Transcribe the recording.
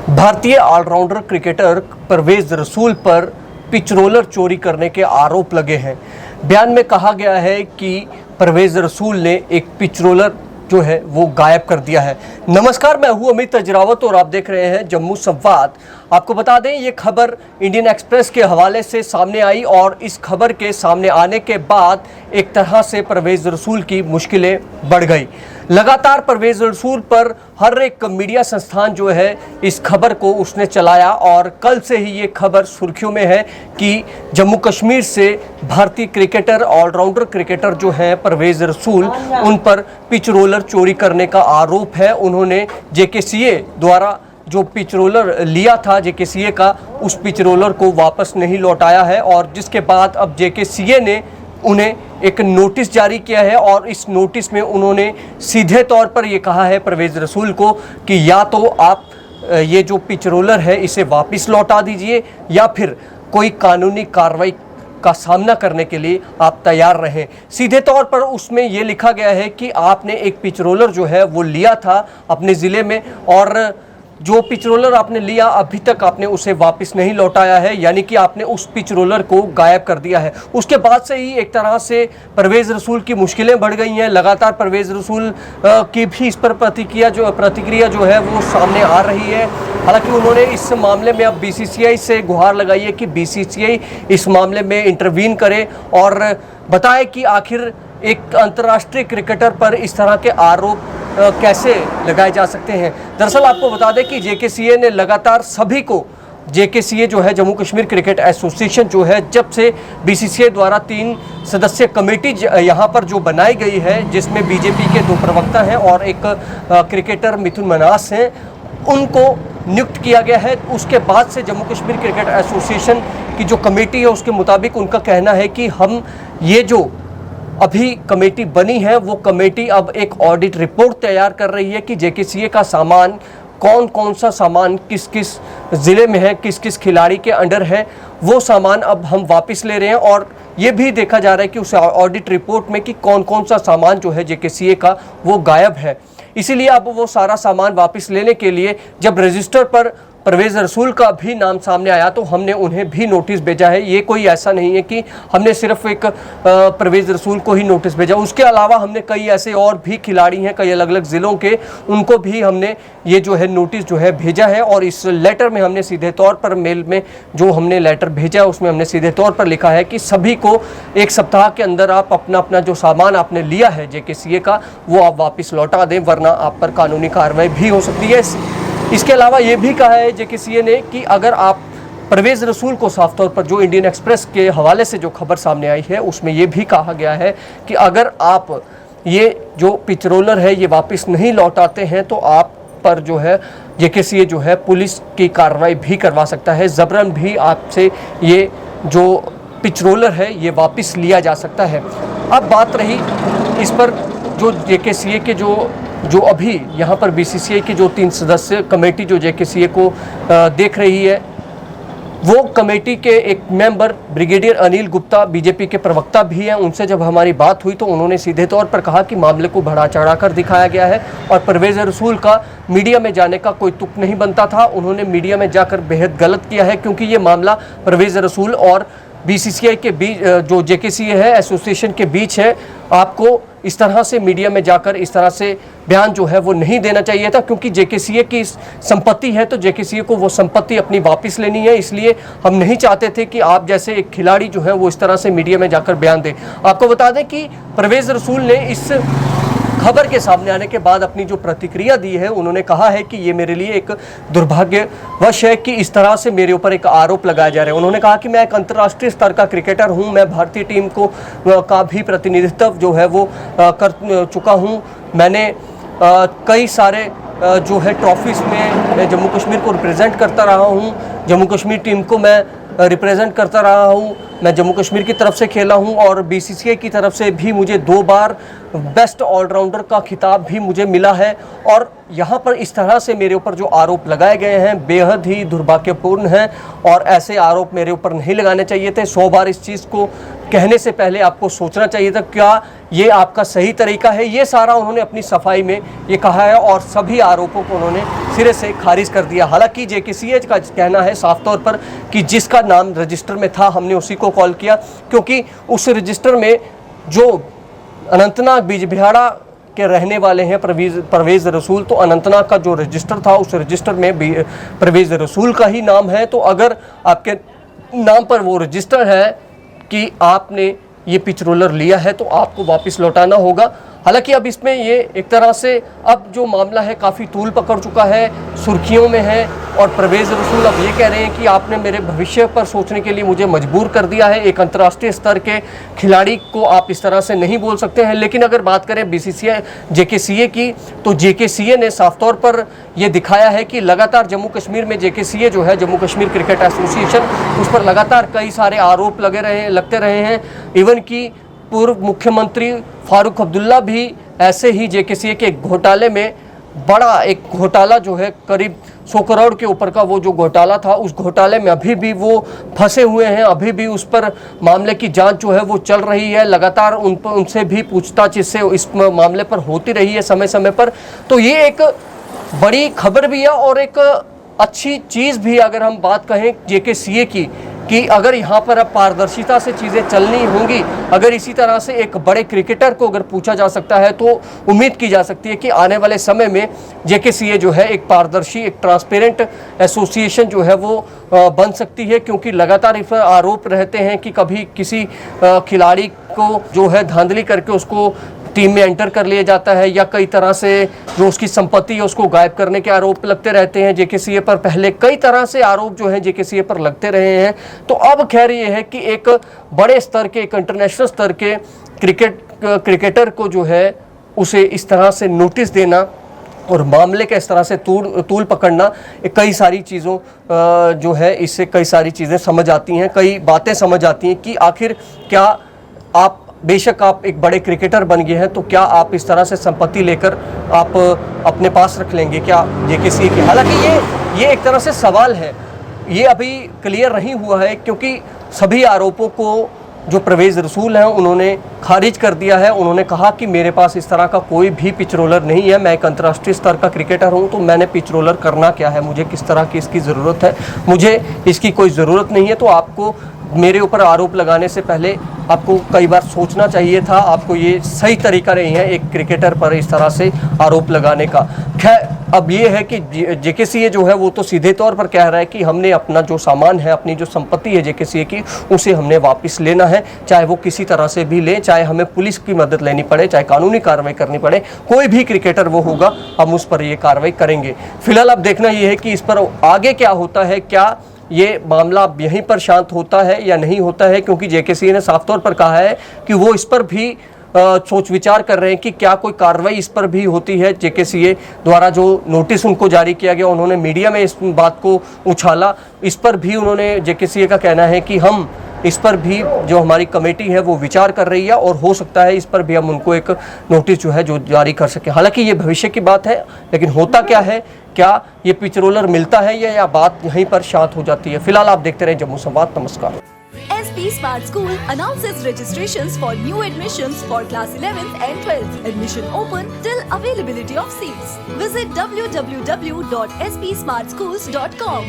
भारतीय allrounder cricketer Parvez रसूल पर पिच रोलर चोरी करने के आरोप लगे हैं। बयान में कहा गया है कि परवेज रसूल ने एक पिच रोलर जो है वो गायब कर दिया है। नमस्कार, मैं हूं अमित अजरावत और आप देख रहे हैं जम्मू संवाद। आपको बता दें, ये खबर इंडियन एक्सप्रेस के हवाले से सामने आई और इस खबर के सामने आने के बाद एक तरह से परवेज रसूल की मुश्किलें बढ़ गई। लगातार परवेज रसूल पर हर एक मीडिया संस्थान जो है इस खबर को उसने चलाया और कल से ही ये खबर सुर्खियों में है कि जम्मू कश्मीर से भारतीय क्रिकेटर ऑलराउंडर क्रिकेटर जो है परवेज रसूल, उन पर पिच रोलर चोरी करने का आरोप है। उन्होंने जेकेसीए द्वारा जो पिच रोलर लिया था जेकेसीए का, उस पिच रोलर को वापस नहीं लौटाया है और जिसके बाद अब जेकेसीए ने उन्हें एक नोटिस जारी किया है और इस नोटिस में उन्होंने सीधे तौर पर ये कहा है परवेज रसूल को कि या तो आप ये जो पिच रोलर है इसे वापस लौटा दीजिए या फिर कोई कानूनी कार्रवाई का सामना करने के लिए आप तैयार रहें। सीधे तौर पर उसमें ये लिखा गया है कि आपने एक पिच रोलर जो है वो लिया था अपने ज़िले में और जो पिच रोलर आपने लिया अभी तक आपने उसे वापस नहीं लौटाया है, यानी कि आपने उस पिच रोलर को गायब कर दिया है। उसके बाद से ही एक तरह से परवेज रसूल की मुश्किलें बढ़ गई हैं। लगातार परवेज रसूल की भी इस पर प्रतिक्रिया जो है वो सामने आ रही है। हालांकि उन्होंने इस मामले में अब बीसीसीआई से गुहार लगाई है कि बीसीसीआई इस मामले में इंटरवीन करे और बताए कि आखिर एक अंतर्राष्ट्रीय क्रिकेटर पर इस तरह के आरोप कैसे लगाए जा सकते हैं। दरअसल आपको बता दें कि जेकेसीए ने लगातार सभी को, जेकेसीए जो है जम्मू कश्मीर क्रिकेट एसोसिएशन जो है, जब से बीसीसीआई द्वारा 3 सदस्यीय कमेटी यहाँ पर जो बनाई गई है जिसमें बीजेपी के 2 प्रवक्ता हैं और एक क्रिकेटर मिथुन मन्हास हैं, उनको नियुक्त किया गया है। उसके बाद से जम्मू कश्मीर क्रिकेट एसोसिएशन की जो कमेटी है उसके मुताबिक उनका कहना है कि हम ये जो अभी कमेटी बनी है वो कमेटी अब एक ऑडिट रिपोर्ट तैयार कर रही है कि जेकेसीए का सामान, कौन कौन सा सामान किस किस ज़िले में है, किस किस खिलाड़ी के अंडर है, वो सामान अब हम वापस ले रहे हैं। और ये भी देखा जा रहा है कि उस ऑडिट रिपोर्ट में कि कौन कौन सा सामान जो है जेकेसीए का वो गायब है। इसीलिए अब वो सारा सामान वापस लेने के लिए जब रजिस्टर पर परवेज रसूल का भी नाम सामने आया तो हमने उन्हें भी नोटिस भेजा है। ये कोई ऐसा नहीं है कि हमने सिर्फ एक परवेज रसूल को ही नोटिस भेजा, उसके अलावा हमने कई ऐसे और भी खिलाड़ी हैं कई अलग अलग ज़िलों के, उनको भी हमने ये जो है नोटिस जो है भेजा है। और इस लेटर में हमने सीधे तौर पर, मेल में जो हमने लेटर भेजा है उसमें हमने सीधे तौर पर लिखा है कि सभी को 1 सप्ताह के अंदर आप अपना जो सामान आपने लिया है जेकेसीए का वो आप वापस लौटा दें, वरना आप पर कानूनी कार्रवाई भी हो सकती है। इसके अलावा ये भी कहा है जेकेसीए ने कि अगर आप परवेज रसूल को, साफ तौर पर जो इंडियन एक्सप्रेस के हवाले से जो खबर सामने आई है उसमें ये भी कहा गया है कि अगर आप ये जो पिच रोलर है ये वापस नहीं लौटाते हैं तो आप पर जो है जेकेसीए जो है पुलिस की कार्रवाई भी करवा सकता है, ज़बरन भी आपसे ये जो पिच रोलर है ये वापस लिया जा सकता है। अब बात रही इस पर जो जेकेसीए के जो अभी यहाँ पर बीसीसीआई की जो 3 सदस्य कमेटी जो जेकेसीए को देख रही है, वो कमेटी के एक member brigadier Anil Gupta BJP के प्रवक्ता भी हैं। उनसे जब हमारी बात हुई तो उन्होंने सीधे तौर पर कहा कि मामले को बढ़ा चढ़ा कर दिखाया गया है और परवेज रसूल का मीडिया में जाने का कोई तुक नहीं बनता था। उन्होंने मीडिया में जाकर बेहद गलत किया है क्योंकि ये मामला परवेज रसूल और बीसीसीआई के बीच, जो जेकेसीए है एसोसिएशन के बीच है। आपको इस तरह से मीडिया में जाकर इस तरह से बयान जो है वो नहीं देना चाहिए था क्योंकि जेकेसीए की संपत्ति है तो जेकेसीए को वो संपत्ति अपनी वापस लेनी है। इसलिए हम नहीं चाहते थे कि आप जैसे एक खिलाड़ी जो है वो इस तरह से मीडिया में जाकर बयान दें। आपको बता दें कि परवेज रसूल ने इस खबर के सामने आने के बाद अपनी जो प्रतिक्रिया दी है, उन्होंने कहा है कि ये मेरे लिए एक दुर्भाग्यवश है कि इस तरह से मेरे ऊपर एक आरोप लगाया जा रहा है। उन्होंने कहा कि मैं एक अंतर्राष्ट्रीय स्तर का क्रिकेटर हूं, मैं भारतीय टीम का भी प्रतिनिधित्व जो है वो कर चुका हूं। मैंने कई सारे जो है ट्रॉफीज़ में जम्मू कश्मीर को रिप्रेजेंट करता रहा हूँ, जम्मू कश्मीर टीम को मैं रिप्रेजेंट करता रहा हूँ, मैं जम्मू कश्मीर की तरफ से खेला हूँ और बीसीसीआई की तरफ से भी मुझे 2 बार बेस्ट ऑलराउंडर का खिताब भी मुझे मिला है। और यहाँ पर इस तरह से मेरे ऊपर जो आरोप लगाए गए हैं बेहद ही दुर्भाग्यपूर्ण हैं और ऐसे आरोप मेरे ऊपर नहीं लगाने चाहिए थे। 100 बार इस चीज़ को कहने से पहले आपको सोचना चाहिए था क्या ये आपका सही तरीका है, ये सारा उन्होंने अपनी सफाई में ये कहा है और सभी आरोपों को उन्होंने सिरे से खारिज कर दिया। हालांकि जेकेसीए का कहना है साफ तौर पर कि जिसका नाम रजिस्टर में था हमने उसी को कॉल किया, क्योंकि उस रजिस्टर में जो अनंतनाग बिजबिहाड़ा के रहने वाले हैं परवेज़ रसूल, तो अनंतनाग का जो रजिस्टर था उस रजिस्टर में परवेज़ रसूल का ही नाम है। तो अगर आपके नाम पर वो रजिस्टर है कि आपने ये पिच रोलर लिया है तो आपको वापस लौटाना होगा। हालांकि अब इसमें ये एक तरह से अब जो मामला है काफ़ी तूल पकड़ चुका है, सुर्खियों में है और परवेज़ रसूल अब ये कह रहे हैं कि आपने मेरे भविष्य पर सोचने के लिए मुझे मजबूर कर दिया है। एक अंतर्राष्ट्रीय स्तर के खिलाड़ी को आप इस तरह से नहीं बोल सकते हैं। लेकिन अगर बात करें बीसीसीआई जेकेसीए की, तो जेकेसीए ने साफ तौर पर यह दिखाया है कि लगातार जम्मू कश्मीर में जेकेसीए जो है जम्मू कश्मीर क्रिकेट एसोसिएशन, उस पर लगातार कई सारे आरोप लगते रहे हैं। इवन कि पूर्व मुख्यमंत्री फारूक अब्दुल्ला भी ऐसे ही जेकेसीए के घोटाले में बड़ा एक घोटाला जो है करीब 100 करोड़ के ऊपर का वो जो घोटाला था, उस घोटाले में अभी भी वो फंसे हुए हैं। अभी भी उस पर मामले की जांच जो है वो चल रही है। लगातार उनसे भी पूछताछ इस मामले पर होती रही है समय समय पर। तो ये एक बड़ी खबर भी है और एक अच्छी चीज़ भी, अगर हम बात कहें जेकेसीए की, कि अगर यहाँ पर अब पारदर्शिता से चीज़ें चलनी होंगी, अगर इसी तरह से एक बड़े क्रिकेटर को अगर पूछा जा सकता है तो उम्मीद की जा सकती है कि आने वाले समय में जेकेसीए जो है एक पारदर्शी, एक ट्रांसपेरेंट एसोसिएशन जो है वो बन सकती है। क्योंकि लगातार इस पर आरोप रहते हैं कि कभी किसी खिलाड़ी को जो है धांधली करके उसको टीम में एंटर कर लिया जाता है, या कई तरह से जो उसकी संपत्ति है उसको गायब करने के आरोप लगते रहते हैं जेकेसीए पर। पहले कई तरह से आरोप जो हैं जेकेसीए पर लगते रहे हैं। तो अब खैर ये है कि एक बड़े स्तर के, एक इंटरनेशनल स्तर के क्रिकेटर को जो है उसे इस तरह से नोटिस देना और मामले के इस तरह से तूल पकड़ना, कई सारी चीज़ों जो है इससे कई सारी चीज़ें समझ आती हैं, कई बातें समझ आती हैं कि आखिर क्या आप, बेशक आप एक बड़े क्रिकेटर बन गए हैं, तो क्या आप इस तरह से संपत्ति लेकर आप अपने पास रख लेंगे क्या जेकेसीए की? हालांकि ये एक तरह से सवाल है, ये अभी क्लियर नहीं हुआ है, क्योंकि सभी आरोपों को जो परवेज़ रसूल हैं उन्होंने खारिज कर दिया है। उन्होंने कहा कि मेरे पास इस तरह का कोई भी पिच रोलर नहीं है, मैं एक अंतर्राष्ट्रीय स्तर का क्रिकेटर हूं, तो मैंने पिच रोलर करना क्या है, मुझे किस तरह की इसकी ज़रूरत है, मुझे इसकी कोई ज़रूरत नहीं है। तो आपको मेरे ऊपर आरोप लगाने से पहले आपको कई बार सोचना चाहिए था, आपको ये सही तरीका नहीं है एक क्रिकेटर पर इस तरह से आरोप लगाने का। खैर अब ये है कि जेकेसीए जो है वो तो सीधे तौर पर कह रहा है कि हमने अपना जो सामान है, अपनी जो संपत्ति है जेकेसीए की, उसे हमने वापस लेना है, चाहे वो किसी तरह से भी ले, चाहे हमें पुलिस की मदद लेनी पड़े, चाहे कानूनी कार्रवाई करनी पड़े, कोई भी क्रिकेटर वो होगा हम उस पर ये कार्रवाई करेंगे। फिलहाल अब देखना ये है कि इस पर आगे क्या होता है, क्या ये मामला यहीं पर शांत होता है या नहीं होता है, क्योंकि जेकेसीए ने साफ तौर पर कहा है कि वो इस पर भी सोच विचार कर रहे हैं कि क्या कोई कार्रवाई इस पर भी होती है। जेकेसीए द्वारा जो नोटिस उनको जारी किया गया, उन्होंने मीडिया में इस बात को उछाला, इस पर भी उन्होंने, जेकेसीए का कहना है कि हम इस पर भी, जो हमारी कमेटी है वो विचार कर रही है और हो सकता है इस पर भी हम उनको एक नोटिस जो है जो जारी कर सके। हालांकि ये भविष्य की बात है, लेकिन होता क्या है, क्या ये पिच रोलर मिलता है या बात यहीं पर शांत हो जाती है? फिलहाल आप देखते रहें जम्मू संवाद। नमस्कार। SP Smart School announces registrations for new admissions for class 11th and 12th. Admission open till availability of seats. Visit www.spsmartschools.com.